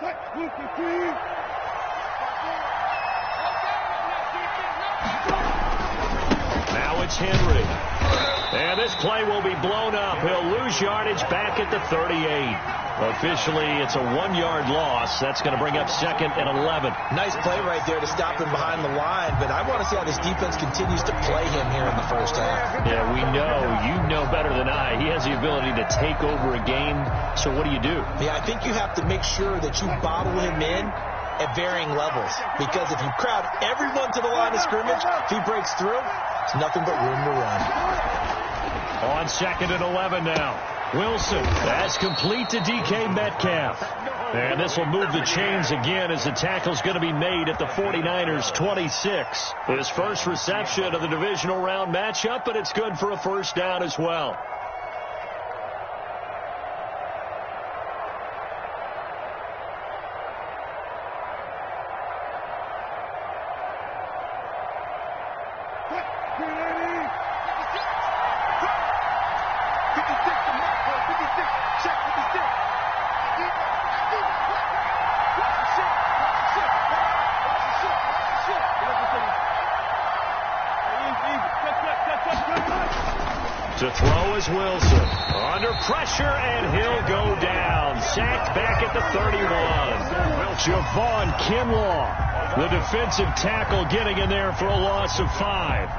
Now it's Henry. And this play will be blown up. He'll lose yardage back at the 38. Officially, it's a 1-yard loss. That's going to bring up 2nd and 11. Nice play right there to stop him behind the line, but I want to see how this defense continues to play him here in the first half. Yeah, we know. You know better than I. He has the ability to take over a game. So what do you do? Yeah, I think you have to make sure that you bottle him in at varying levels, because if you crowd everyone to the line of scrimmage, if he breaks through, it's nothing but room to run. On 2nd and 11 now. Wilson, that's complete to DK Metcalf. And this will move the chains again as the tackle's going to be made at the 49ers 26. His first reception of the divisional round matchup, but it's good for a first down as well. To throw is Wilson. Under pressure, and he'll go down. Sacked back at the 31. Javon Kinlaw, the defensive tackle, getting in there for a loss of 5.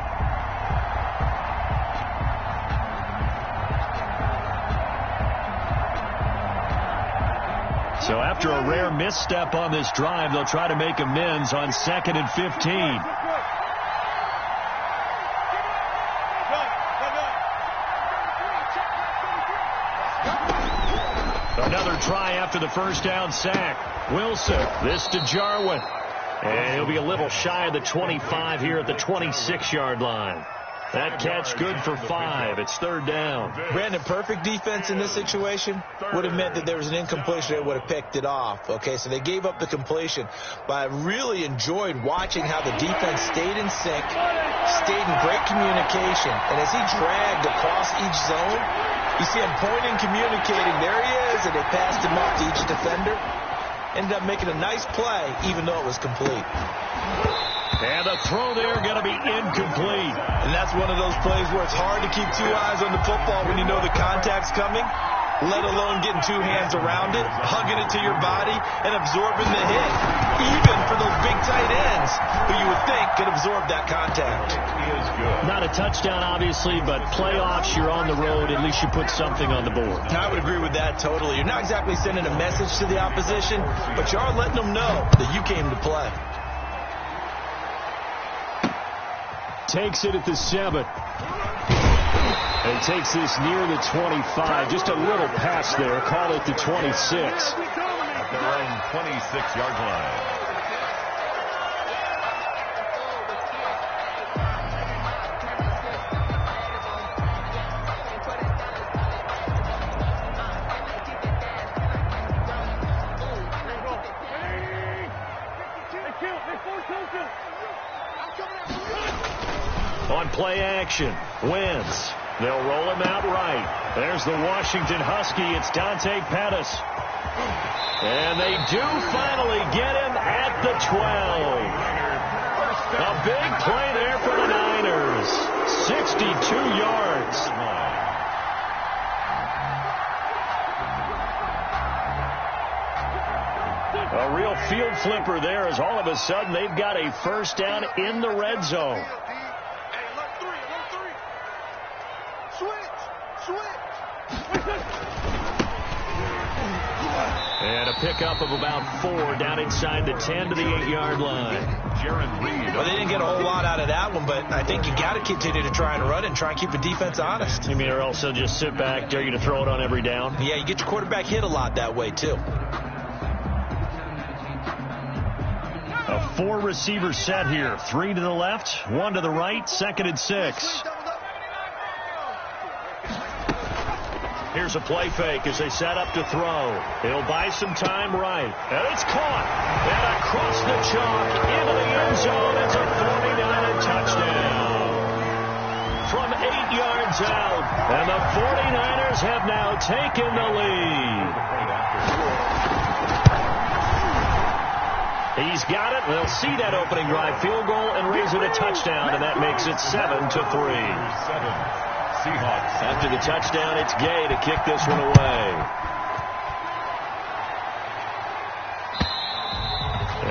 So after a rare misstep on this drive, they'll try to make amends on 2nd and 15. Another try after the first down sack. Wilson, this to Jarwin. And he'll be a little shy of the 25 here at the 26-yard line. That catch good for 5. It's 3rd down. Brandon, perfect defense in this situation would have meant that there was an incompletion. They would have picked it off. Okay, so they gave up the completion. But I really enjoyed watching how the defense stayed in sync, stayed in great communication. And as he dragged across each zone, you see him pointing, communicating. There he is, and they passed him off to each defender. Ended up making a nice play, even though it was complete. And the throw there going to be incomplete. And that's one of those plays where it's hard to keep 2 eyes on the football when you know the contact's coming, let alone getting 2 hands around it, hugging it to your body, and absorbing the hit. Even for those big tight ends who you would think could absorb that contact. Not a touchdown, obviously, but playoffs, you're on the road. At least you put something on the board. I would agree with that totally. You're not exactly sending a message to the opposition, but you are letting them know that you came to play. Takes it at the 7. And takes this near the 25. Just a little pass there. Call it the 26. At their own 26-yard line. On play action, Wentz. They'll roll him out right. There's the Washington Husky. It's Dante Pettis. And they do finally get him at the 12. A big play there for the Niners. 62 yards. A real field flipper there, as all of a sudden they've got a first down in the red zone. And a pickup of about 4 down inside the 10 to the 8-yard line. Well, they didn't get a whole lot out of that one, but I think you got to continue to try and run and try and keep the defense honest. You mean, or else they'll just sit back, dare you to throw it on every down? Yeah, you get your quarterback hit a lot that way, too. A 4-receiver set here. 3 to the left, 1 to the right, 2nd and 6. Here's a play fake as they set up to throw. He'll buy some time right. And it's caught. And across the chalk into the end zone. It's a 49er touchdown. From 8 yards out. And the 49ers have now taken the lead. He's got it. They'll see that opening drive field goal and raise it a touchdown, and that makes it 7-3. Seahawks. After the touchdown, it's Gay to kick this one away.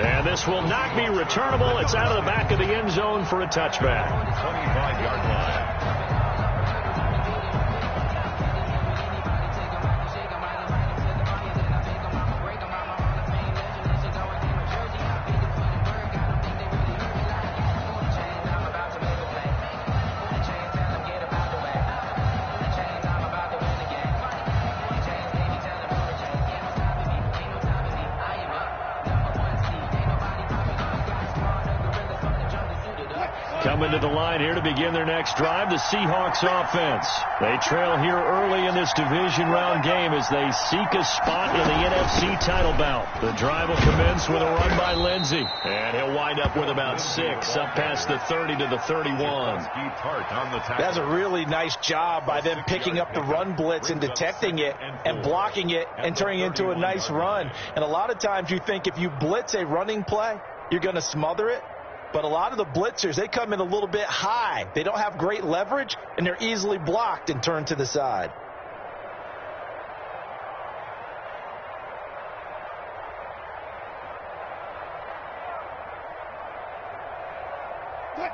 And this will not be returnable. It's out of the back of the end zone for a touchback. 25-yard line. Coming to the line here to begin their next drive, the Seahawks offense. They trail here early in this division round game as they seek a spot in the NFC title bout. The drive will commence with a run by Lindsey, and he'll wind up with about 6 up past the 30 to the 31. That's a really nice job by them picking up the run blitz and detecting it and blocking it and turning it into a nice run. And a lot of times you think if you blitz a running play, you're going to smother it. But a lot of the blitzers, they come in a little bit high. They don't have great leverage, and they're easily blocked and turned to the side.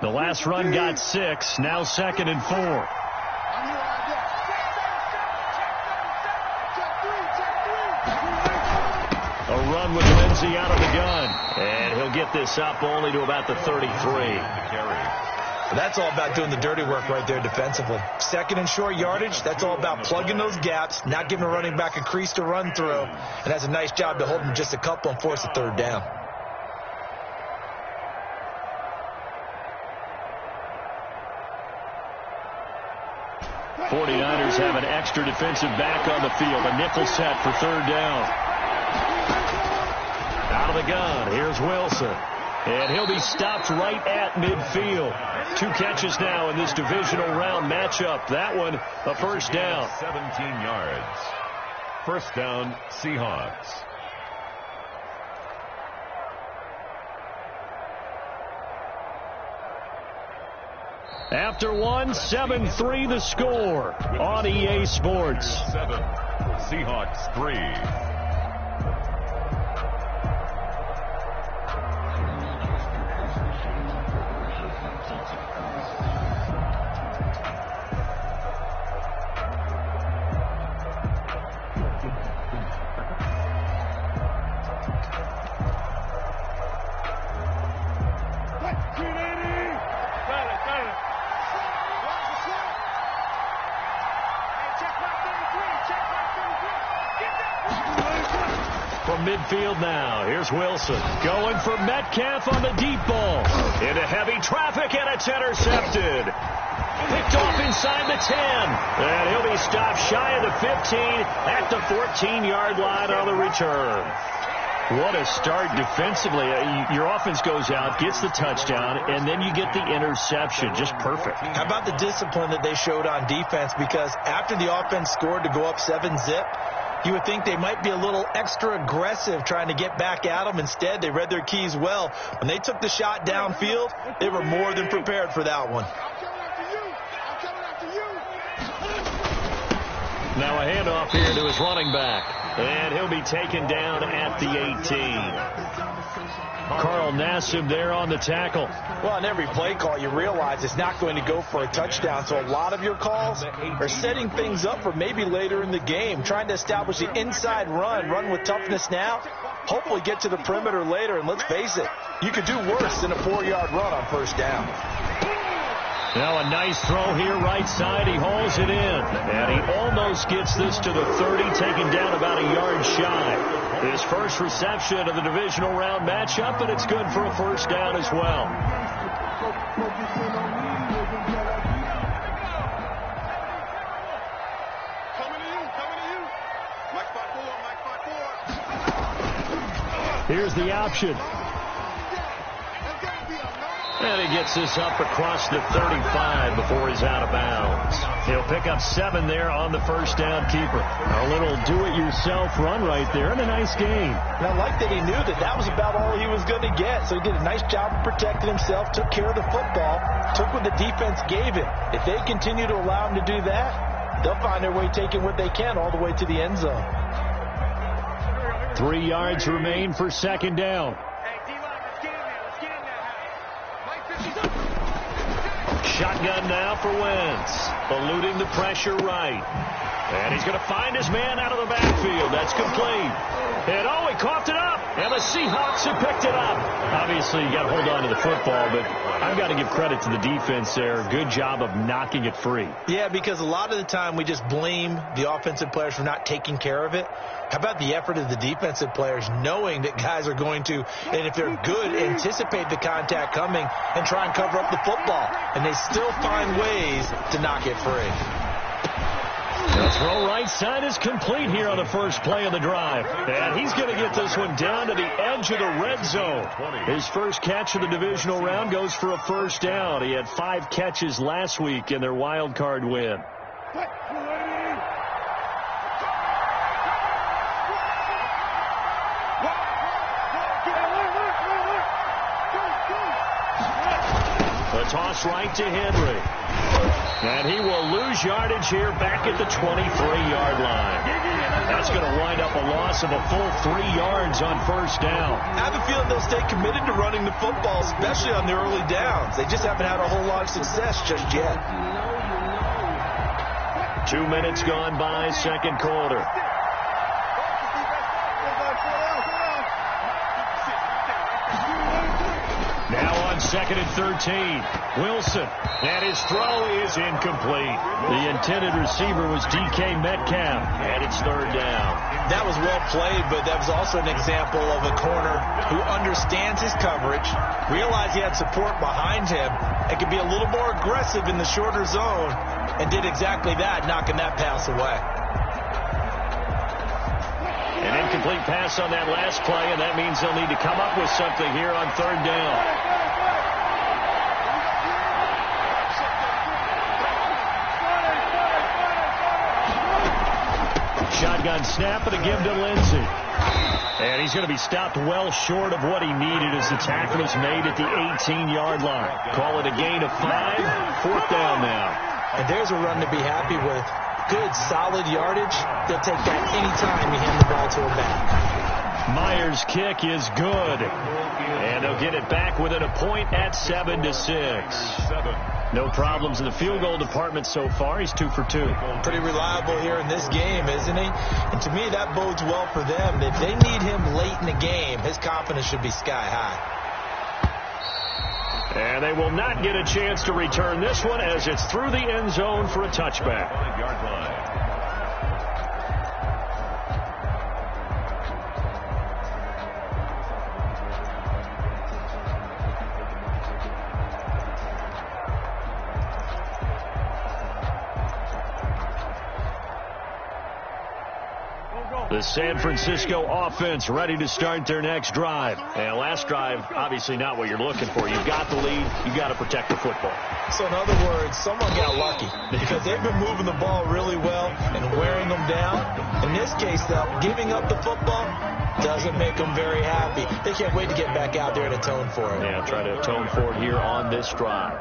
The last run got 6, now 2nd and 4. A run with Lindsey out of the gun. And he'll get this up only to about the 33. That's all about doing the dirty work right there defensively. 2nd and short yardage, that's all about plugging those gaps, not giving a running back a crease to run through. And that's a nice job to hold him just a couple and force a 3rd down. '49ers have an extra defensive back on the field. A nickel set for 3rd down. Out of the gun, here's Wilson. And he'll be stopped right at midfield. 2 catches now in this divisional round matchup. That one, a 1st down. 17 yards. 1st down, Seahawks. After 1, 7-3 the score on EA Sports. 7, Seahawks 3. From midfield now, here's Wilson going for Metcalf on the deep ball. Into heavy traffic, and it's intercepted. Picked off inside the 10. And he'll be stopped shy of the 15 at the 14-yard line on the return. What a start defensively. Your offense goes out, gets the touchdown, and then you get the interception. Just perfect. How about the discipline that they showed on defense? Because after the offense scored to go up 7-zip, you would think they might be a little extra aggressive trying to get back at them. Instead, they read their keys well. When they took the shot downfield, they were more than prepared for that one. Now a handoff here to his running back. And he'll be taken down at the 18. Carl Nassib there on the tackle. Well, on every play call, you realize it's not going to go for a touchdown. So a lot of your calls are setting things up for maybe later in the game, trying to establish the inside run with toughness now, hopefully get to the perimeter later. And let's face it, you could do worse than a 4-yard run on 1st down. Now a nice throw here right side. He hauls it in. And he almost gets this to the 30, taken down about a yard shy. His first reception of the divisional round matchup, and it's good for a 1st down as well. Here's the option. And he gets this up across the 35 before he's out of bounds. He'll pick up 7 there on the first down keeper. A little do-it-yourself run right there and a nice gain. And I like that he knew that that was about all he was going to get. So he did a nice job of protecting himself, took care of the football, took what the defense gave him. If they continue to allow him to do that, they'll find their way taking what they can all the way to the end zone. 3 yards remain for second down. Shotgun now for Wentz, eluding the pressure right. And he's going to find his man out of the backfield. That's complete. And, he coughed it up. And the Seahawks have picked it up. Obviously, you got to hold on to the football, but I've got to give credit to the defense there. Good job of knocking it free. Yeah, because a lot of the time we just blame the offensive players for not taking care of it. How about the effort of the defensive players knowing that guys are going to, and if they're good, anticipate the contact coming and try and cover up the football. And they still find ways to knock it free. The throw right side is complete here on the first play of the drive. And he's going to get this one down to the edge of the red zone. His first catch of the divisional round goes for a first down. He had 5 catches last week in their wild card win. The toss right to Henry. And he will lose yardage here back at the 23-yard line. That's going to wind up a loss of a full 3 yards on first down. I have a feeling they'll stay committed to running the football, especially on the early downs. They just haven't had a whole lot of success just yet. 2 minutes gone by, second quarter. Now on 2nd and 13. Wilson. And his throw is incomplete. The intended receiver was DK Metcalf. And it's third down. That was well played, but that was also an example of a corner who understands his coverage, realized he had support behind him, and could be a little more aggressive in the shorter zone, and did exactly that, knocking that pass away. An incomplete pass on that last play, and that means they'll need to come up with something here on third down. Shotgun snap and a give to Lindsey. And he's going to be stopped well short of what he needed as the tackle is made at the 18-yard line. Call it a gain of 5, fourth down now. And there's a run to be happy with. Good, solid yardage. They'll take that anytime you hand the ball to him back. Myers' kick is good. And they'll get it back within a point at 7-6. No problems in the field goal department so far. He's 2 for 2. Pretty reliable here in this game, isn't he? And to me, that bodes well for them. If they need him late in the game, his confidence should be sky high. And they will not get a chance to return this one as it's through the end zone for a touchback. The San Francisco offense ready to start their next drive. And last drive, obviously not what you're looking for. You've got the lead. You've got to protect the football. So in other words, someone got lucky because they've been moving the ball really well and wearing them down. In this case, though, giving up the football doesn't make them very happy. They can't wait to get back out there and atone for it. Yeah, try to atone for it here on this drive.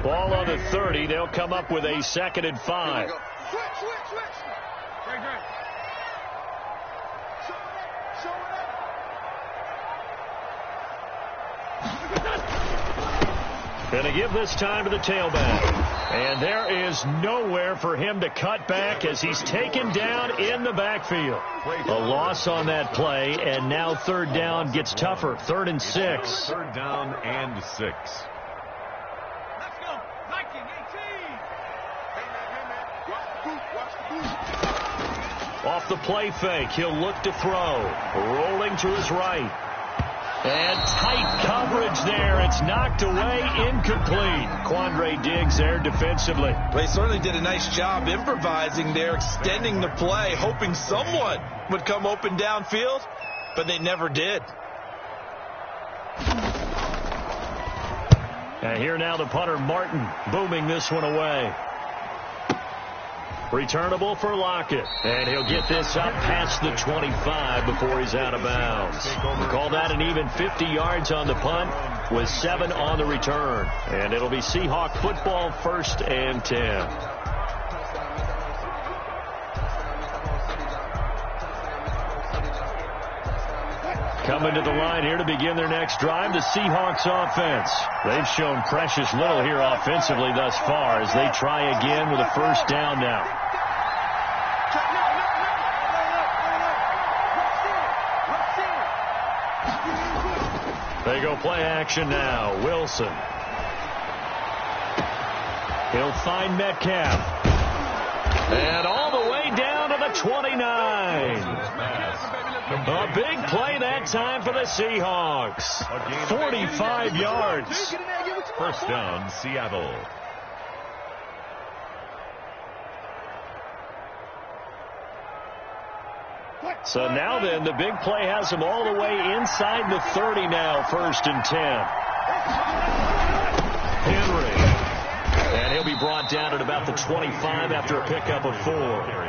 Ball on the 30. They'll come up with a 2nd and 5. Going to give this time to the tailback. And there is nowhere for him to cut back as he's taken down in the backfield. A loss on that play, and now third down gets tougher. 3rd and 6. 3rd down and 6. Let's go. 19-18. Off the play fake, he'll look to throw. Rolling to his right. And tight coverage there. It's knocked away, incomplete. Quandre Diggs there defensively. They certainly did a nice job improvising there, extending the play, hoping someone would come open downfield, but they never did. And here now the punter, Martin, booming this one away. Returnable for Lockett. And he'll get this up past the 25 before he's out of bounds. Call that an even 50 yards on the punt with 7 on the return. And it'll be Seahawk football, 1st and 10. Coming to the line here to begin their next drive, the Seahawks offense. They've shown precious little here offensively thus far as they try again with a 1st down now. They go play action now. Wilson. He'll find Metcalf. And all the way down to the 29. A big play that time for the Seahawks. 45 yards. 1st down, Seattle. So now then, the big play has them all the way inside the 30 now, 1st and 10. Henry. And he'll be brought down at about the 25 after a pickup of 4.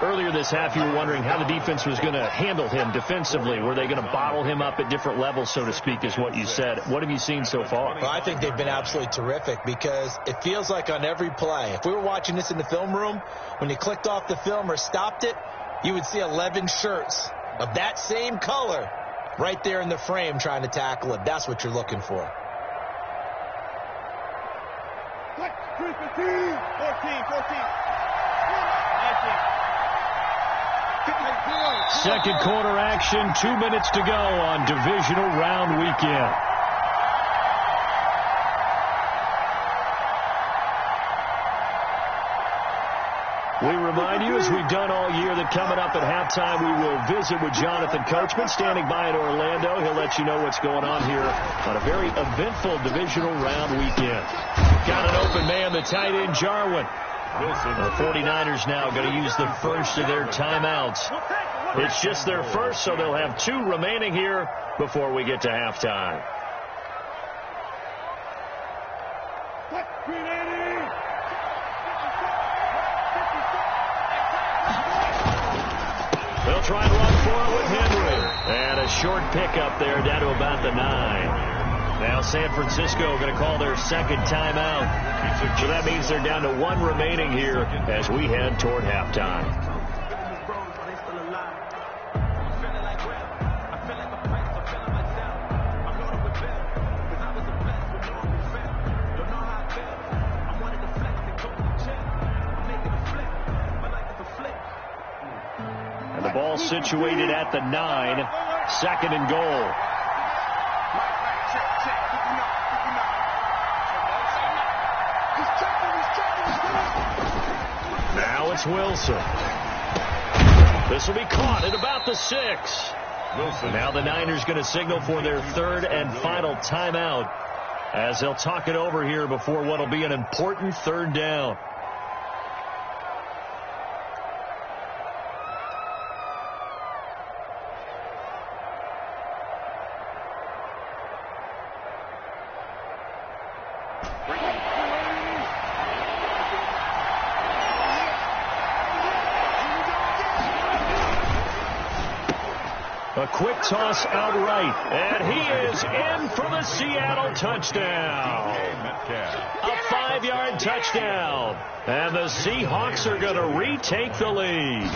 Earlier this half, you were wondering how the defense was going to handle him defensively. Were they going to bottle him up at different levels, so to speak, is what you said. What have you seen so far? Well, I think they've been absolutely terrific because it feels like on every play, if we were watching this in the film room, when you clicked off the film or stopped it, you would see 11 shirts of that same color right there in the frame trying to tackle it. That's what you're looking for. 14. Second quarter action, 2 minutes to go on divisional round weekend. We remind you, as we've done all year, that coming up at halftime, we will visit with Jonathan Coachman, standing by in Orlando. He'll let you know what's going on here on a very eventful divisional round weekend. Got an open man, the tight end, Jarwin. The 49ers now going to use the first of their timeouts. It's just their first, so they'll have 2 remaining here before we get to halftime. They'll try and run for it with Henry. And a short pickup there down to about the 9. Now San Francisco going to call their second timeout. So that means they're down to 1 remaining here as we head toward halftime. And the ball situated at the 9, 2nd and goal. Now it's Wilson. This will be caught at about the 6. Wilson. Now the Niners going to signal for their 3rd and final timeout as they'll talk it over here before what will be an important 3rd down. A quick toss outright, and he is in for the Seattle touchdown. A 5-yard touchdown, and the Seahawks are going to retake the lead.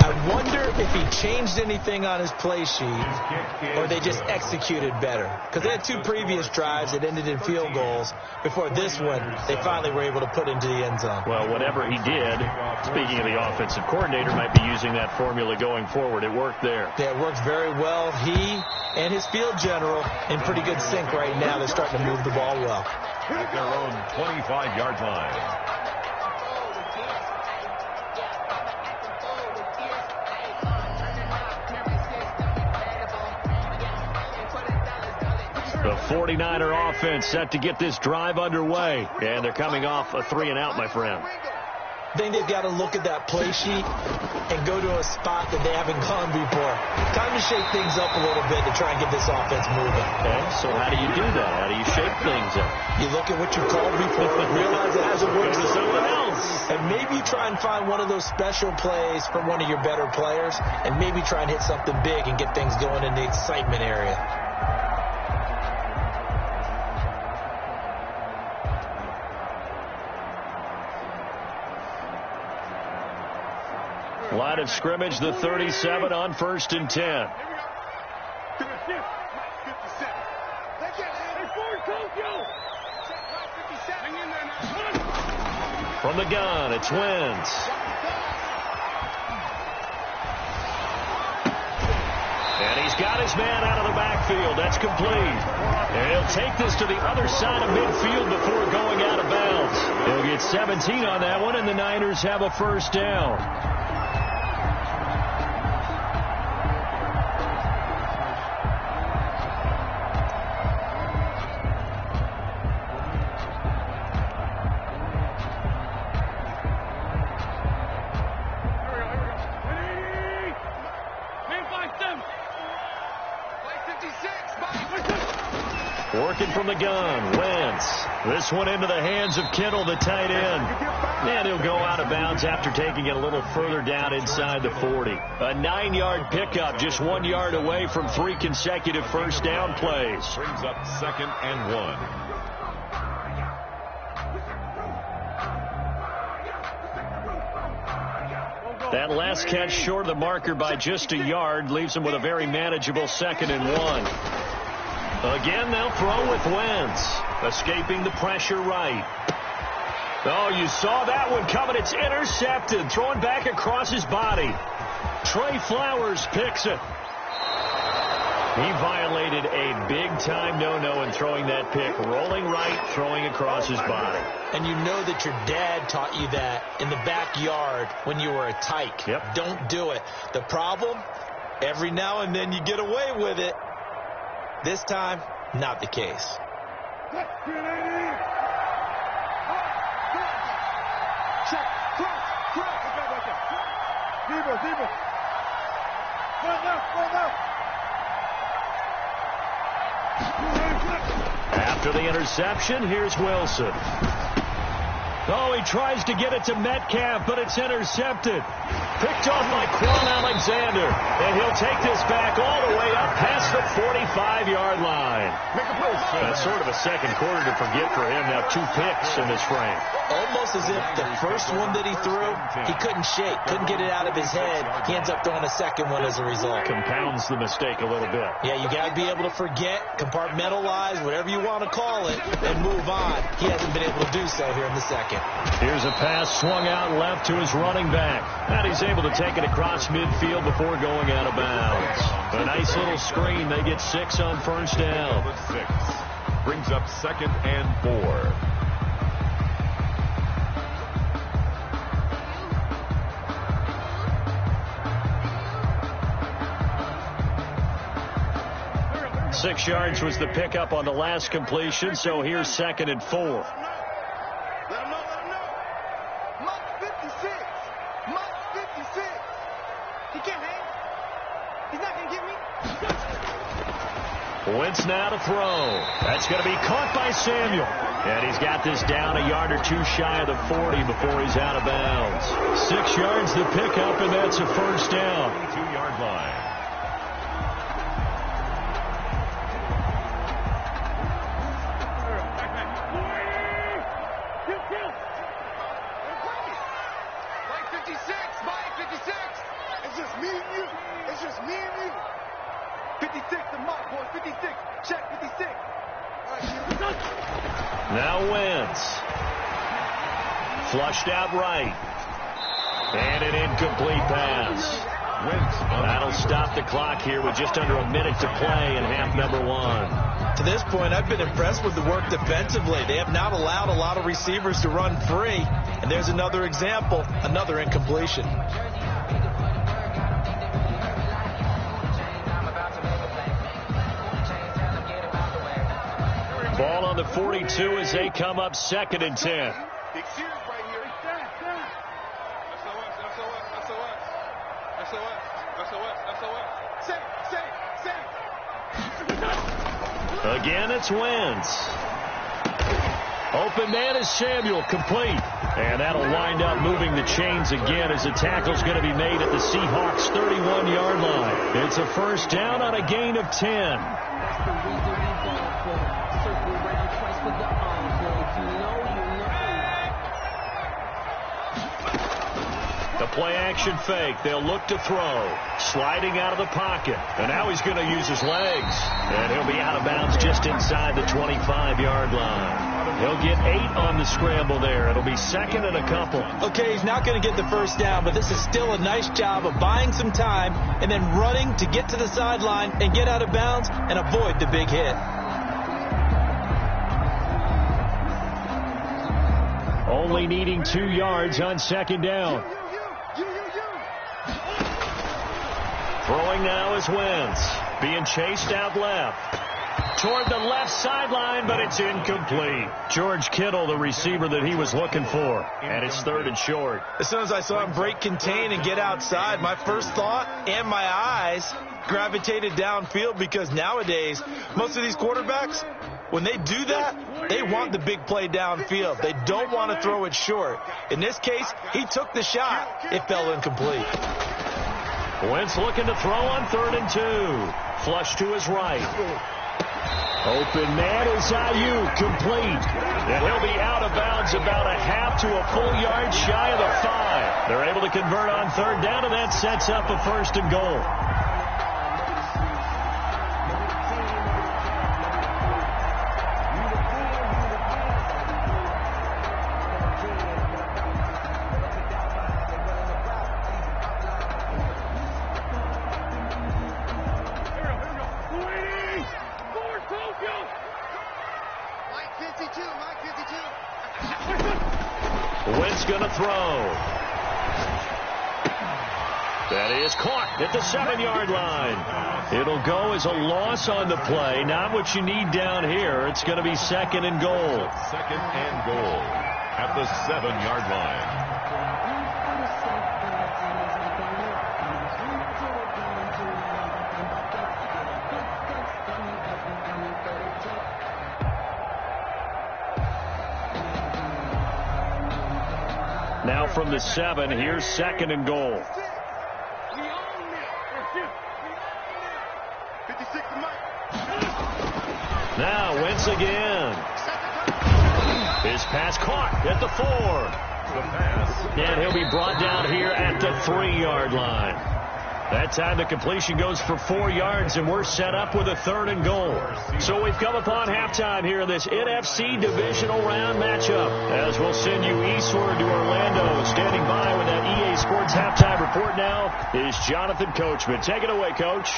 I wonder if he changed anything on his play sheet or they just executed better. Because they had 2 previous drives that ended in field goals. Before this one, they finally were able to put into the end zone. Well, whatever he did, speaking of the offensive coordinator, might be using that formula going forward. It worked there. Yeah, it worked very well. He and his field general in pretty good sync right now. They're starting to move the ball well. At their own 25-yard line. The 49er offense set to get this drive underway. And they're coming off a 3-and-out, my friend. I think they've got to look at that play sheet and go to a spot that they haven't gone before. Time to shake things up a little bit to try and get this offense moving. Okay, so how do you do that? How do you shake things up? You look at what you've called before, realize it hasn't worked for someone else, and maybe try and find one of those special plays from one of your better players, and maybe try and hit something big and get things going in the excitement area. Line of scrimmage, the 37 on 1st and 10. From the gun, it's Wentz. And he's got his man out of the backfield. That's complete. And he'll take this to the other side of midfield before going out of bounds. He'll get 17 on that one, and the Niners have a first down. Working from the gun, Wentz. This one into the hands of Kittle, the tight end. And he'll go out of bounds after taking it a little further down inside the 40. A 9-yard pickup, just 1 yard away from 3 consecutive first down plays. Brings up 2nd and 1. That last catch short of the marker by just a yard leaves him with a very manageable 2nd and 1. Again, they'll throw with Wentz, escaping the pressure right. Oh, you saw that one coming. It's intercepted, throwing back across his body. Trey Flowers picks it. He violated a big-time no-no in throwing that pick, rolling right, throwing across his body. And you know that your dad taught you that in the backyard when you were a tyke. Yep. Don't do it. The problem, every now and then you get away with it. This time, not the case. After the interception, here's Wilson. Oh, he tries to get it to Metcalf, but it's intercepted. Picked off by Quan Alexander. And he'll take this back all the way up past the 45-yard line. That's sort of a second quarter to forget for him. Now 2 picks in this frame. Almost as if the first one that he threw, he couldn't shake, couldn't get it out of his head. He ends up throwing a second one as a result. Compounds the mistake a little bit. Yeah, you got to be able to forget, compartmentalize, whatever you want to call it, and move on. He hasn't been able to do so here in the second. Here's a pass swung out left to his running back. And he's able to take it across midfield before going out of bounds. A nice little screen. They get 6 on first down. 6. Brings up 2nd and 4. Six yards was the pickup on the last completion, so here's 2nd and 4. Let him know. Mark 56. Mark 56. He can't hang. He's not going to get me. Wentz now to throw. That's going to be caught by Samuel. And he's got this down a yard or 2 shy of the 40 before he's out of bounds. 6 yards the pickup, and that's a first down. 22-yard line. Now Wentz. Flushed out right. And an incomplete pass. That'll stop the clock here with just under a minute to play in half number 1. To this point, I've been impressed with the work defensively. They have not allowed a lot of receivers to run free. And there's another example, another incompletion. Ball on the 42 as they come up 2nd and 10. Again, it's Wentz. Open man is Samuel, complete. And that'll wind up moving the chains again as the tackle's going to be made at the Seahawks' 31-yard line. It's a first down on a gain of 10. The play-action fake. They'll look to throw. Sliding out of the pocket. And now he's going to use his legs. And he'll be out of bounds just inside the 25-yard line. He'll get 8 on the scramble there. It'll be second and a couple. Okay, he's not going to get the first down, but this is still a nice job of buying some time and then running to get to the sideline and get out of bounds and avoid the big hit. Only needing 2 yards on second down. Throwing now is Wentz. Being chased out left. Toward the left sideline, but it's incomplete. George Kittle, the receiver that he was looking for. And it's third and short. As soon as I saw him break contain and get outside, my first thought and my eyes gravitated downfield, because nowadays, most of these quarterbacks, when they do that, they want the big play downfield. They don't want to throw it short. In this case, he took the shot. It fell incomplete. Wentz looking to throw on 3rd and 2. Flush to his right. Open man is Ayuk, complete. And he'll be out of bounds about a half to a full yard shy of the 5. They're able to convert on 3rd down, and that sets up a 1st and goal. Wentz going to throw. That is caught at the 7-yard line. It'll go as a loss on the play. Not what you need down here. It's going to be 2nd and goal. 2nd and goal at the 7-yard line. Now from the 7, here's 2nd and goal. Now Wentz again. His pass caught at the 4. The pass. And he'll be brought down here at the 3-yard line. That time the completion goes for 4 yards, and we're set up with a 3rd and goal. So we've come upon halftime here in this NFC divisional round matchup, as we'll send you eastward to Orlando. Standing by with that EA Sports halftime report now is Jonathan Coachman. Take it away, Coach.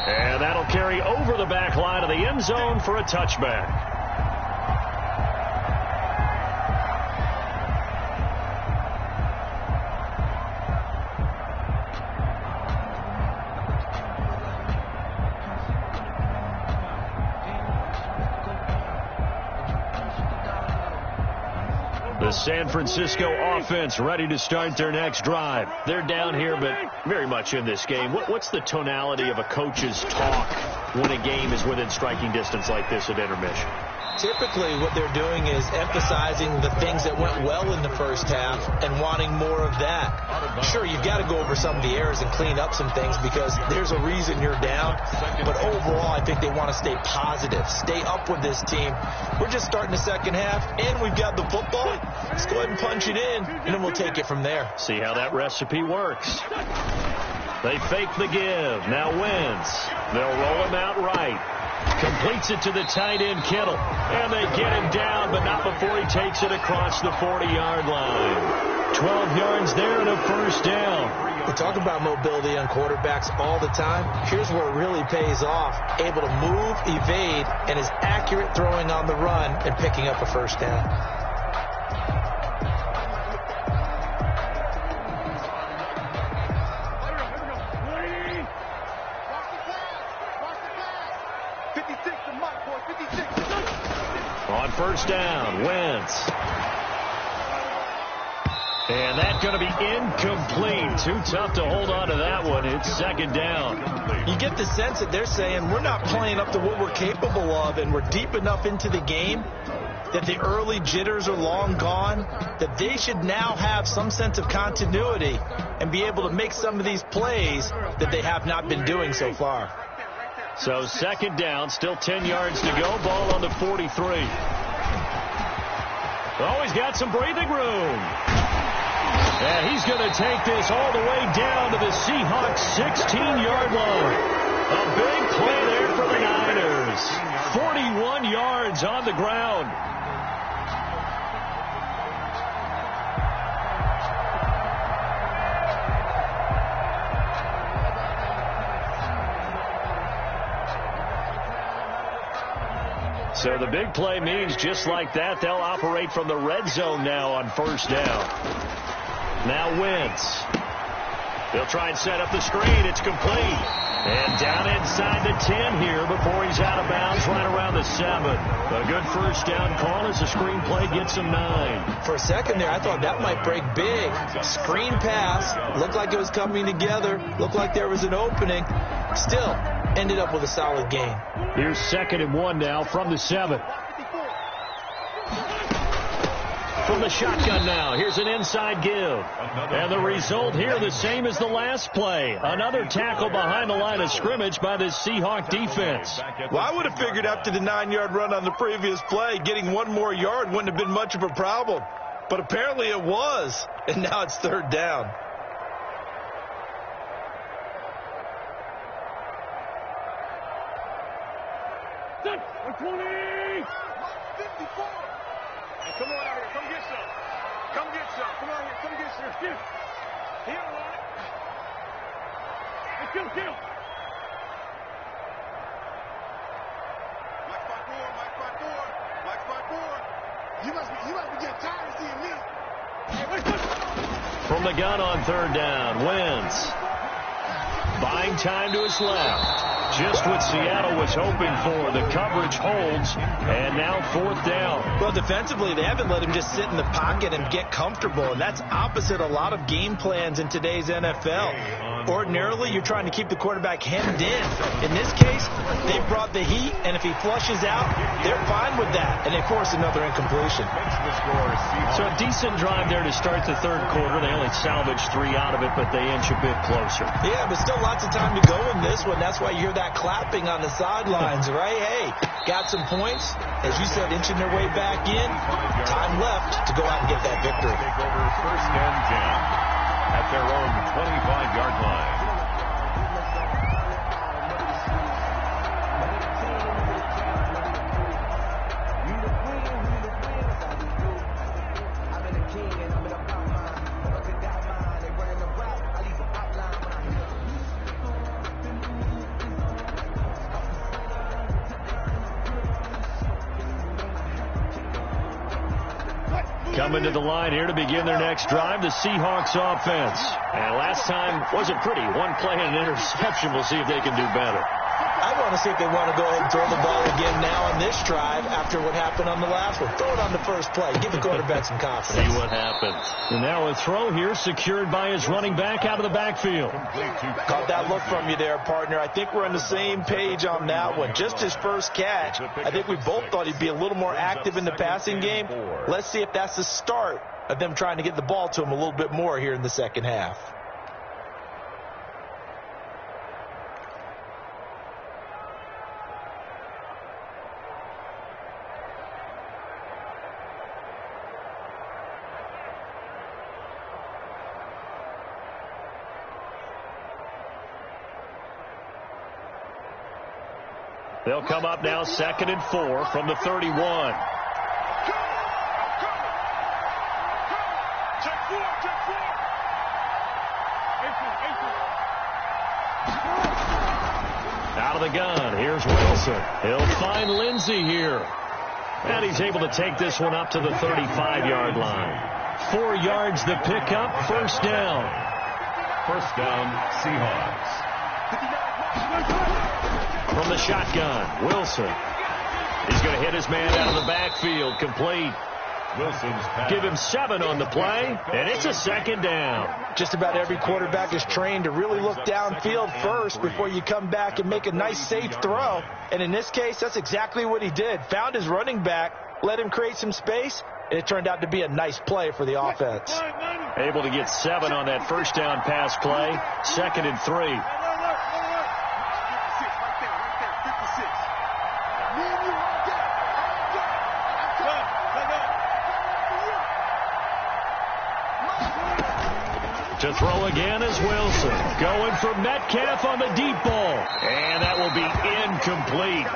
And that'll carry over the back line of the end zone for a touchback. The San Francisco offense ready to start their next drive. They're down here, but very much in this game. What's the tonality of a coach's talk when a game is within striking distance like this at intermission? Typically, what they're doing is emphasizing the things that went well in the first half and wanting more of that. Sure, you've got to go over some of the errors and clean up some things because there's a reason you're down. But overall, I think they want to stay positive, stay up with this team. We're just starting the second half, and we've got the football. Let's go ahead and punch it in, and then we'll take it from there. See how that recipe works. They fake the give. Now Wentz. They'll roll him out right. Completes it to the tight end, Kittle. And they get him down, but not before he takes it across the 40-yard line. 12 yards there and a first down. We talk about mobility on quarterbacks all the time. Here's where it really pays off. Able to move, evade, and is accurate throwing on the run and picking up a first down. On first down, Wentz. And that's going to be incomplete. Too tough to hold on to that one. It's second down. You get the sense that they're saying we're not playing up to what we're capable of, and we're deep enough into the game that the early jitters are long gone, that they should now have some sense of continuity and be able to make some of these plays that they have not been doing so far. So second down, still 10 yards to go. Ball on the 43. Oh, he's got some breathing room. And he's going to take this all the way down to the Seahawks' 16-yard line. A big play there for the Niners. 41 yards on the ground. So the big play means just like that, they'll operate from the red zone now on first down. Now Wentz. They'll try and set up the screen. It's complete. And down inside the 10 here before he's out of bounds right around the 7. A good first down call as the screen play gets him 9. For a second there, I thought that might break big. Screen pass. Looked like it was coming together. Looked like there was an opening. Still ended up with a solid gain. Here's 2nd and 1 now from the 7. From the shotgun now, here's an inside give. And the result here the same as the last play. Another tackle behind the line of scrimmage by the Seahawk defense. Well, I would have figured after the 9-yard run on the previous play, getting one more yard wouldn't have been much of a problem. But apparently it was, and now it's third down. Come on out here. Come get some. Come get some. Come on here. Come get some. Get. He don't want it. Let's get him. Get him. Mike 5-4. You must be getting tired of seeing me. From the gun on third down, Wentz. Buying time to his left. Just what Seattle was hoping for. The coverage holds, and now fourth down. Well, defensively, they haven't let him just sit in the pocket and get comfortable, and that's opposite a lot of game plans in today's NFL. Ordinarily, you're trying to keep the quarterback hemmed in. In this case, they brought the heat, and if he flushes out, they're fine with that, and they force another incompletion. So a decent drive there to start the third quarter. They only salvaged 3 out of it, but they inch a bit closer. Yeah, but still lots of time to go in this one. That's why you hear that clapping on the sidelines, right? Hey, got some points. As you said, inching their way back in. Time left to go out and get that victory. Take over first and 10 at their own 25-yard line. Coming to the line here to begin their next drive, the Seahawks offense. And last time wasn't pretty. One play and an interception. We'll see if they can do better. I want to see if they want to go ahead and throw the ball again now on this drive after what happened on the last one. Throw it on the first play. Give the quarterback some confidence. See what happens. And now a throw here secured by his running back out of the backfield. Caught that look from you there, partner. I think we're on the same page on that one. Just his first catch. I think we both thought he'd be a little more active in the passing game. Let's see if that's the start of them trying to get the ball to him a little bit more here in the second half. They'll come up now 2nd and 4 from the 31. Out of the gun, here's Wilson. He'll find Lindsey here. And he's able to take this one up to the 35-yard line. 4 yards the pickup, first down. First down, Seahawks. From the shotgun, Wilson. He's going to hit his man out of the backfield, complete. Give him 7 on the play, and it's a second down. Just about every quarterback is trained to really look downfield first before you come back and make a nice, safe throw. And in this case, that's exactly what he did. Found his running back, let him create some space, and it turned out to be a nice play for the offense. Able to get 7 on that first down pass play. 2nd and 3. To throw again is Wilson. Going for Metcalf on the deep ball. And that will be incomplete.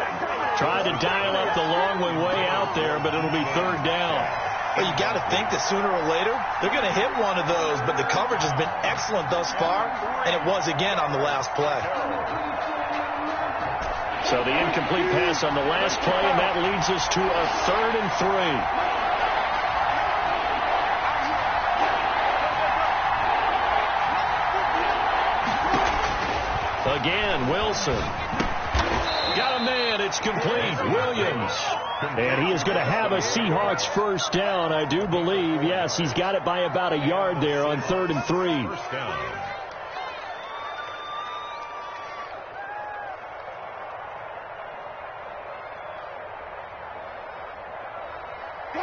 Tried to dial up the long way out there, but it'll be 3rd down. Well, you got to think that sooner or later, they're going to hit one of those, but the coverage has been excellent thus far, and it was again on the last play. So the incomplete pass on the last play, and that leads us to a 3rd and 3. Again, Wilson. Got a man. It's complete. Williams. And he is going to have a Seahawks first down, I do believe. Yes, he's got it by about a yard there on 3rd and 3.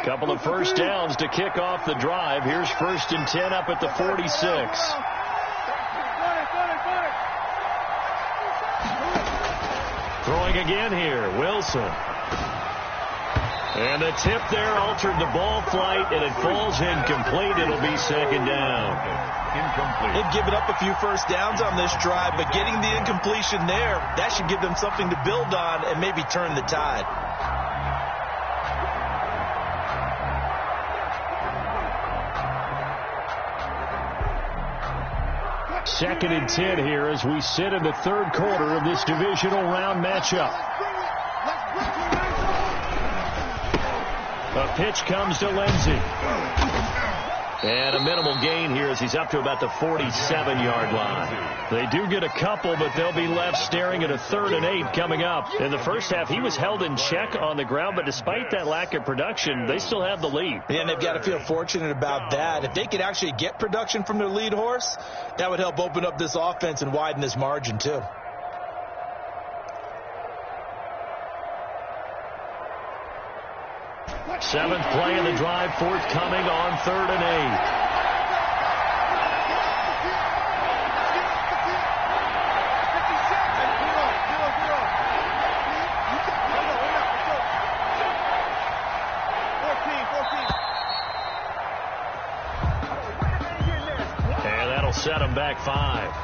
Couple of first downs to kick off the drive. Here's 1st and 10 up at the 46. Throwing again here, Wilson. And the tip there altered the ball flight, and it falls incomplete. It'll be 2nd down. Incomplete. They've given up a few first downs on this drive, but getting the incompletion there, that should give them something to build on and maybe turn the tide. Second and 10 here as we sit in the 3rd quarter of this divisional round matchup. A pitch comes to Lindsey. And a minimal gain here as he's up to about the 47-yard line. They do get a couple, but they'll be left staring at a 3rd and 8 coming up. In the first half, he was held in check on the ground, but despite that lack of production, they still have the lead. Yeah, and they've got to feel fortunate about that. If they could actually get production from their lead horse, that would help open up this offense and widen this margin, too. Seventh play of the drive forthcoming on 3rd and 8. And that'll set them back 5.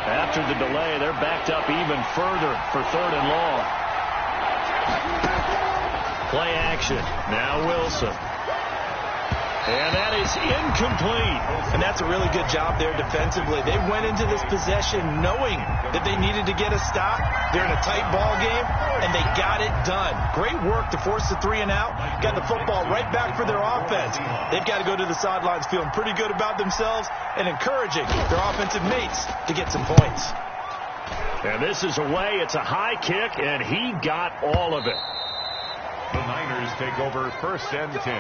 After the delay, they're backed up even further for 3rd and long. Play action. Now Wilson. And that is incomplete. And that's a really good job there defensively. They went into this possession knowing that they needed to get a stop. They're in a tight ball game, and they got it done. Great work to force the 3 and out. Got the football right back for their offense. They've got to go to the sidelines feeling pretty good about themselves and encouraging their offensive mates to get some points. And this is away. It's a high kick, and he got all of it. The Niners take over 1st and 10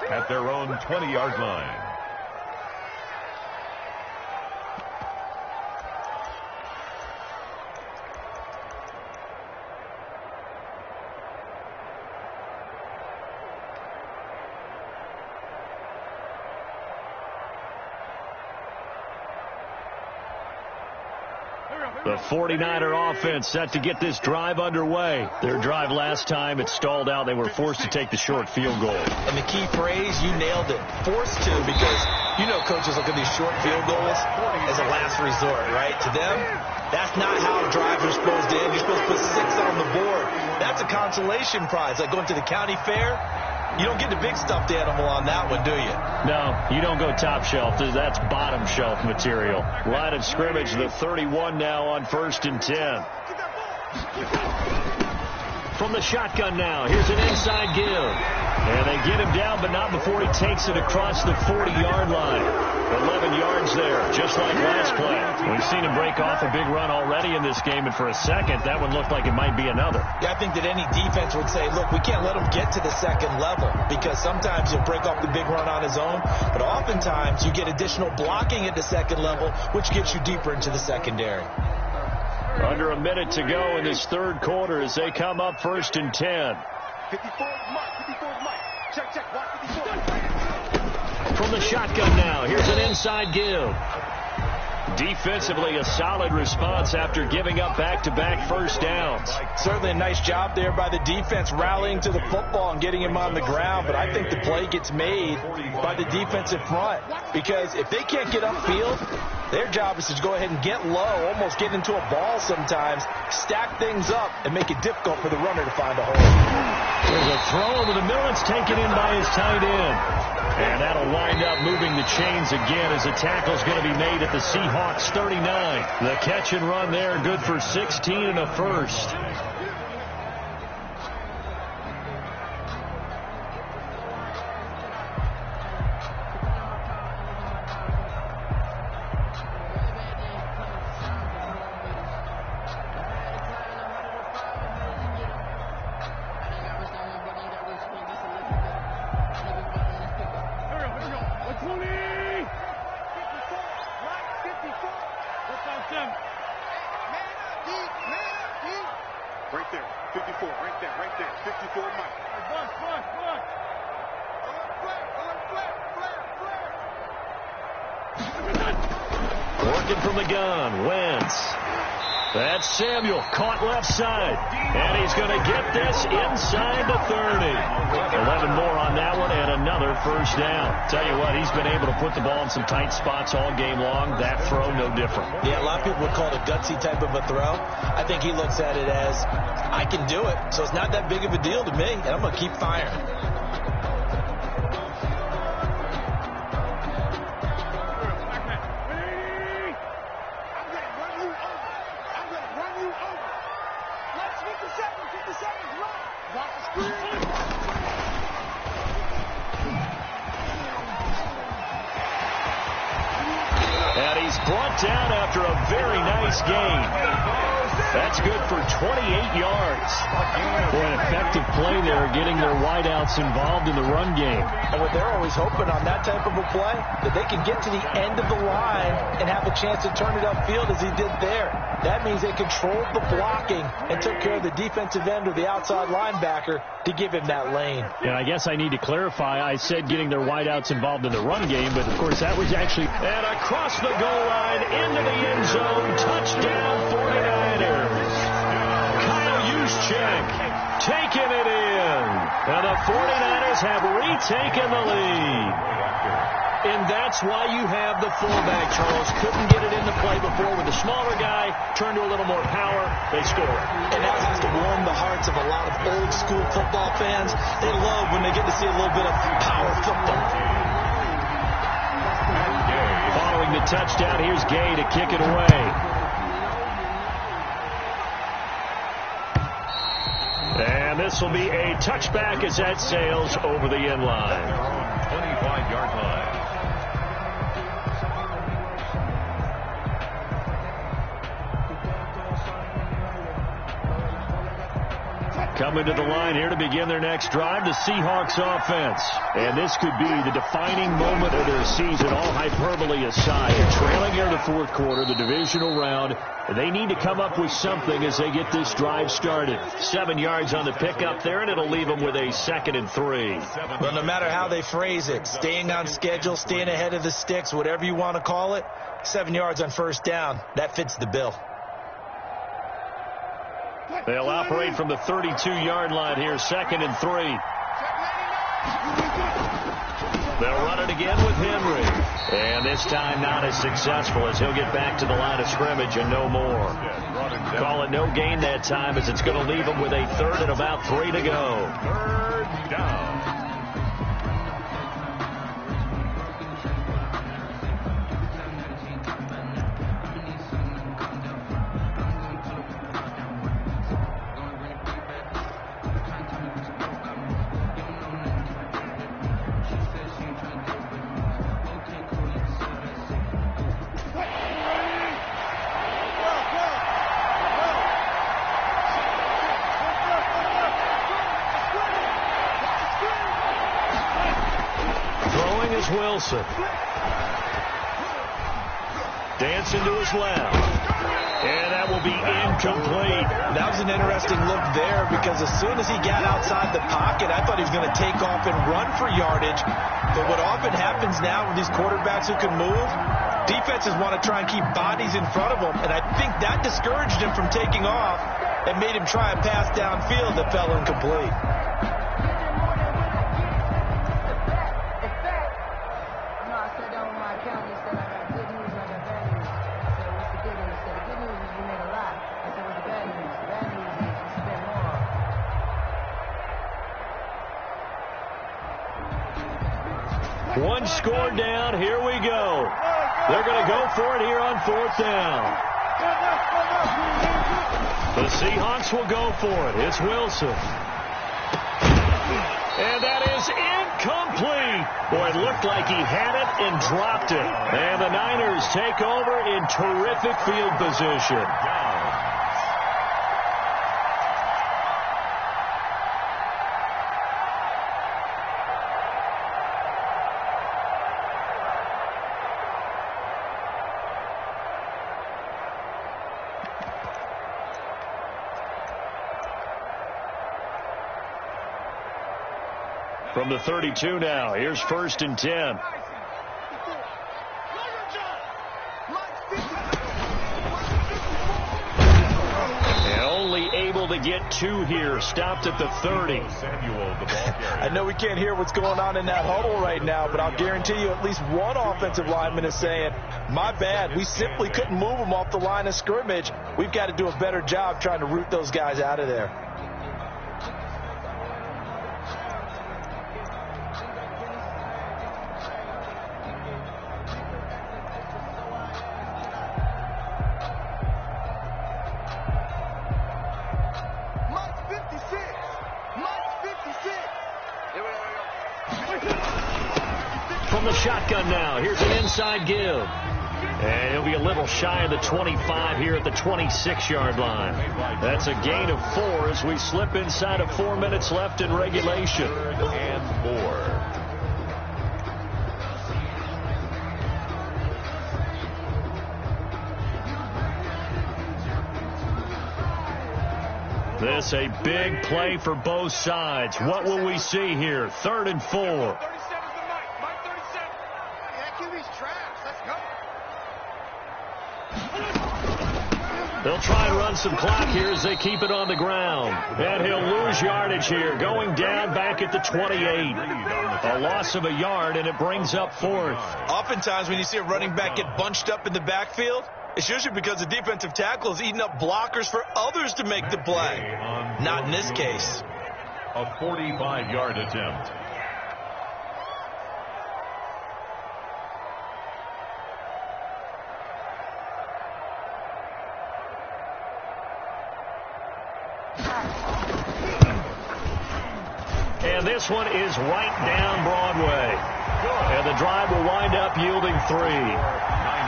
at their own 20-yard line. The 49er offense set to get this drive underway. Their drive last time, it stalled out. They were forced to take the short field goal. And the key phrase, you nailed it. Forced to, because you know coaches look at these short field goals as a last resort, right? To them, that's not how drives are supposed to end. You're supposed to put 6 on the board. That's a consolation prize, like going to the county fair. You don't get the big stuffed animal on that one, do you? No, you don't go top shelf. That's bottom shelf material. Line of scrimmage, the 31 now on 1st and 10. From the shotgun now, here's an inside give. And they get him down, but not before he takes it across the 40-yard line. 11 yards there, just like last play. We've seen him break off a big run already in this game, and for a second, that one looked like it might be another. Yeah, I think that any defense would say, look, we can't let him get to the second level, because sometimes he'll break off the big run on his own, but oftentimes you get additional blocking at the second level, which gets you deeper into the secondary. Under a minute to go in this third quarter as they come up 1st and 10. 54 Mike. 54 Mike. Check. Watch 54. From the shotgun now, here's an inside give. Defensively, a solid response after giving up back-to-back first downs. Certainly a nice job there by the defense rallying to the football and getting him on the ground, but I think the play gets made by the defensive front, because if they can't get upfield, their job is to go ahead and get low, almost get into a ball sometimes, stack things up, and make it difficult for the runner to find a hole. There's a throw over the middle. It's taken in by his tight end. And that'll wind up moving the chains again as the tackle's going to be made at the Seahawks 39. The catch and run there, good for 16 and a first. Right there. 54. Right there. 54 Mike. Working from the gun, Wentz. That's Samuel, caught left side. And he's going to get this inside the 30. 11 more on that one and another first down. Tell you what, he's been able to put the ball in some tight spots all game long. That throw, no different. Yeah, a lot of people would call it a gutsy type of a throw. I think he looks at it as, I can do it, so it's not that big of a deal to me, and I'm going to keep firing. And he's brought down after a very nice gain. That's good for 28 yards. Boy, an effective play there, getting their wideouts involved in the run game. And what they're always hoping on that type of a play, that they can get to the end of the line and have a chance to turn it upfield as he did there. That means they controlled the blocking and took care of the defensive end or the outside linebacker to give him that lane. And I guess I need to clarify, I said getting their wideouts involved in the run game, but of course that was actually... And across the goal line, into the end zone, touchdown 49ers. Kyle Juszczyk taking it in. And the 49ers have retaken the lead. And that's why you have the fullback, Charles. Couldn't get it into play before with the smaller guy. Turned to a little more power. They score. And that has to warm the hearts of a lot of old school football fans. They love when they get to see a little bit of power football. Following the touchdown, here's Gay to kick it away. And this will be a touchback as that sails over the end line. 25-yard line. Coming to the line here to begin their next drive, the Seahawks offense. And this could be the defining moment of their season, all hyperbole aside. Trailing here in the fourth quarter, the divisional round. They need to come up with something as they get this drive started. 7 yards on the pickup there, and it'll leave them with a 2nd and 3. Well, no matter how they phrase it, staying on schedule, staying ahead of the sticks, whatever you want to call it, 7 yards on first down, that fits the bill. They'll operate from the 32-yard line here, 2nd and 3. They'll run it again with Henry. And this time not as successful as he'll get back to the line of scrimmage and no more. Call it no gain that time as it's going to leave them with a 3rd and about 3 to go. 3rd down. Here's Wilson. Dancing to his left. And that will be incomplete. That was an interesting look there because as soon as he got outside the pocket, I thought he was going to take off and run for yardage. But what often happens now with these quarterbacks who can move, defenses want to try and keep bodies in front of them. And I think that discouraged him from taking off and made him try a pass downfield that fell incomplete. One score down. Here we go. They're going to go for it here on fourth down. The Seahawks will go for it. It's Wilson. And that is incomplete. Boy, it looked like he had it and dropped it. And the Niners take over in terrific field position. From the 32 now, here's 1st and 10. And only able to get 2 here, stopped at the 30. I know we can't hear what's going on in that huddle right now, but I'll guarantee you at least one offensive lineman is saying, my bad, we simply couldn't move them off the line of scrimmage. We've got to do a better job trying to root those guys out of there. From the shotgun now, here's an inside give. And he'll be a little shy of the 25 here at the 26-yard line. That's a gain of 4 as we slip inside of 4 minutes left in regulation. And 4. This a big play for both sides. What will we see here? 3rd and 4. They'll try and run some clock here as they keep it on the ground. And he'll lose yardage here, going down back at the 28. A loss of a yard, and it brings up 4th. Oftentimes when you see a running back get bunched up in the backfield, it's usually because the defensive tackle is eating up blockers for others to make the play. Not in this case. A 45-yard attempt. And this one is right down Broadway. And the drive will wind up yielding 3.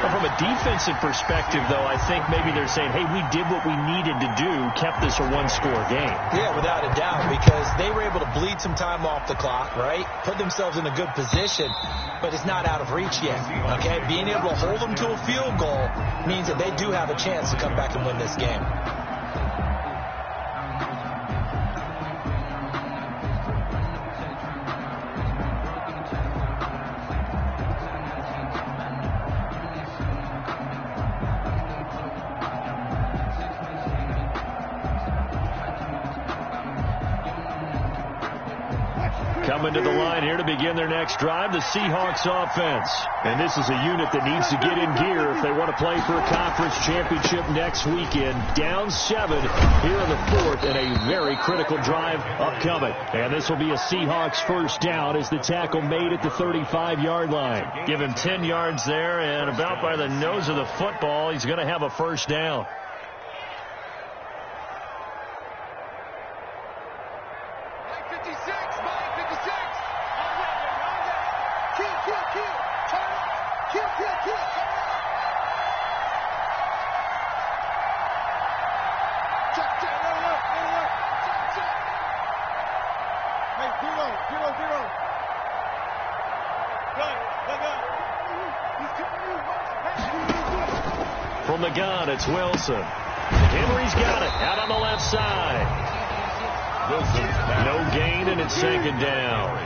From a defensive perspective, though, I think maybe they're saying, hey, we did what we needed to do, kept this a one-score game. Yeah, without a doubt, because they were able to bleed some time off the clock, right? Put themselves in a good position, but it's not out of reach yet, okay? Being able to hold them to a field goal means that they do have a chance to come back and win this game. Coming to the line here to begin their next drive, the Seahawks offense. And this is a unit that needs to get in gear if they want to play for a conference championship next weekend. Down 7 here in the 4th, and a very critical drive upcoming. And this will be a Seahawks first down as the tackle made at the 35-yard line. Give him 10 yards there, and about by the nose of the football, he's going to have a first down. Hey, zero. Good. From the gun, it's Wilson. Henry's got it out on the left side. No gain, and it's second down.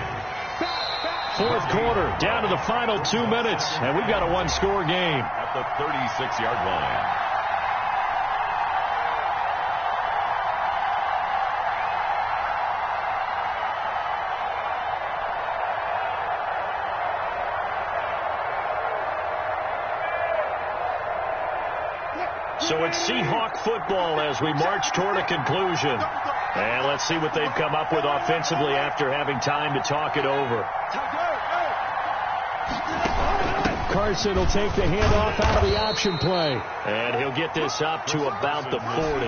Fourth quarter, down to the final 2 minutes, and we've got a one-score game. At the 36-yard line. So it's Seahawk football as we march toward a conclusion. And let's see what they've come up with offensively after having time to talk it over. Carson will take the handoff out of the option play. And he'll get this up to about the 40.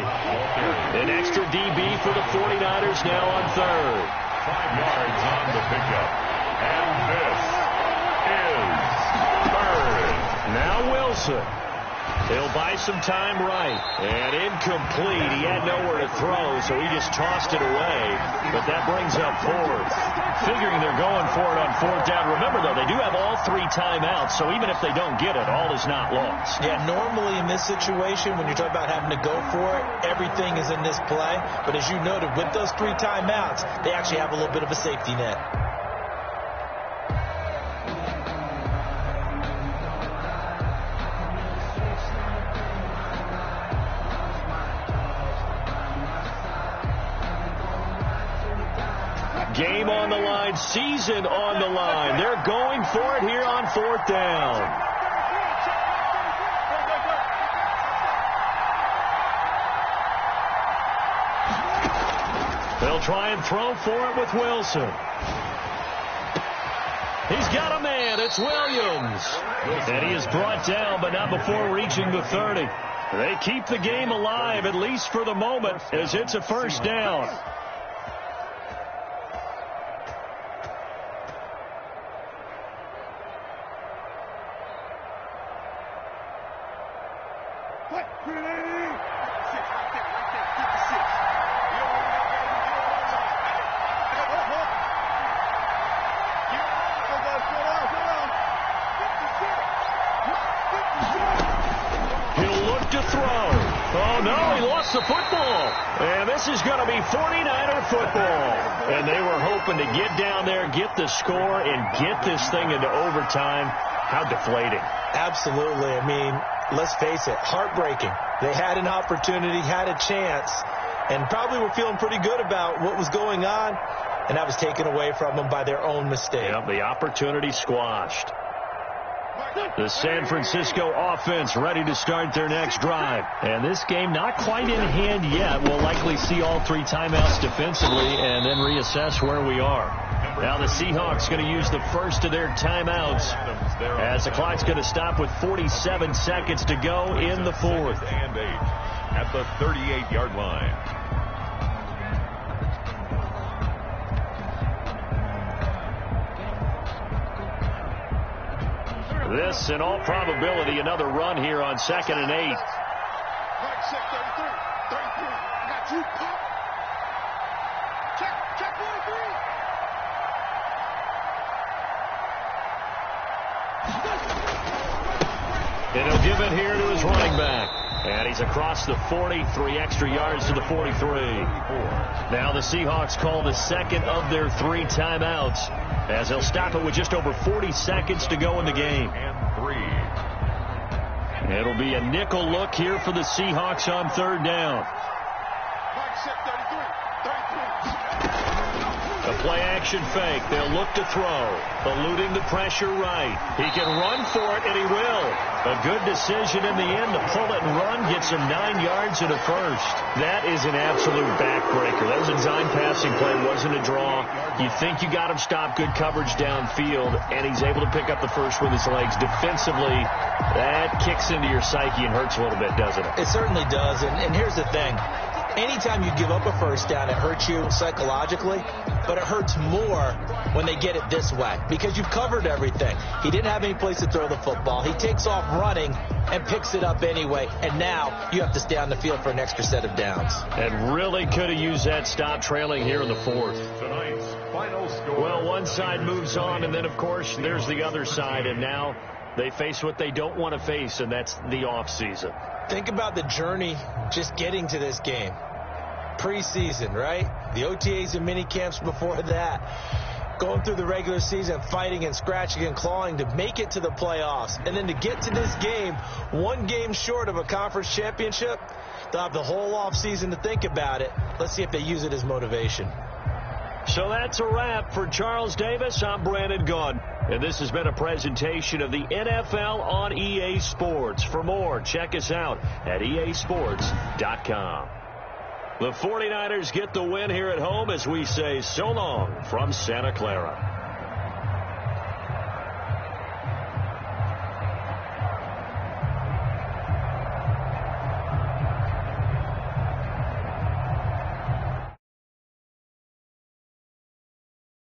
An extra DB for the 49ers now on third. 5 yards on the pickup. And this is third. Now Wilson. He'll buy some time right. And incomplete. He had nowhere to throw, so he just tossed it away. But that brings up fourth. Figuring they're going for it on fourth down. Remember, though, they do have all 3 timeouts, so even if they don't get it, all is not lost. Yeah, normally in this situation, when you're talking about having to go for it, everything is in this play. But as you noted, with those 3 timeouts, they actually have a little bit of a safety net. Game on the line, season on the line. They're going for it here on fourth down. They'll try and throw for it with Wilson. He's got a man. It's Williams. And he is brought down, but not before reaching the 30. They keep the game alive, at least for the moment, as it's a first down. The football, and this is going to be 49er football, and they were hoping to get down there, get the score, and get this thing into overtime. How deflating. Absolutely. I mean, let's face it, heartbreaking. They had an opportunity, had a chance, and probably were feeling pretty good about what was going on, and that was taken away from them by their own mistake. Yep, the opportunity squashed. The San Francisco offense ready to start their next drive. And this game not quite in hand yet. We'll likely see all 3 timeouts defensively and then reassess where we are. Now the Seahawks going to use the first of their timeouts as the clock's going to stop with 47 seconds to go in the fourth. And 8 at the 38-yard line. This, in all probability, another run here on 2nd and 8. And he'll give it here to his running back. And he's across the 40, 3 extra yards to the 43. Now the Seahawks call the second of their 3 timeouts, as they'll stop it with just over 40 seconds to go in the game. It'll be a nickel look here for the Seahawks on third down. A play-action fake. They'll look to throw. Eluding the pressure right. He can run for it, and he will. A good decision in the end to pull it and run. Gets him 9 yards and a first. That is an absolute backbreaker. That was a design passing play. Wasn't a draw. You think you got him stopped. Good coverage downfield, and he's able to pick up the first with his legs. Defensively, that kicks into your psyche and hurts a little bit, doesn't it? It certainly does, and here's the thing. Anytime you give up a first down, it hurts you psychologically, but it hurts more when they get it this way because you've covered everything. He didn't have any place to throw the football. He takes off running and picks it up anyway, and now you have to stay on the field for an extra set of downs. And really could have used that stop trailing here in the fourth. Tonight's final score. Well, one side moves on, and then, of course, there's the other side, and now They face what they don't want to face, and that's the offseason. Think about the journey just getting to this game. Preseason, right? The OTAs and mini camps before that. Going through the regular season, fighting and scratching and clawing to make it to the playoffs. And then to get to this game, one game short of a conference championship, they'll have the whole offseason to think about it. Let's see if they use it as motivation. So that's a wrap for Charles Davis. I'm Brandon Gaudin. And this has been a presentation of the NFL on EA Sports. For more, check us out at easports.com. The 49ers get the win here at home as we say so long from Santa Clara.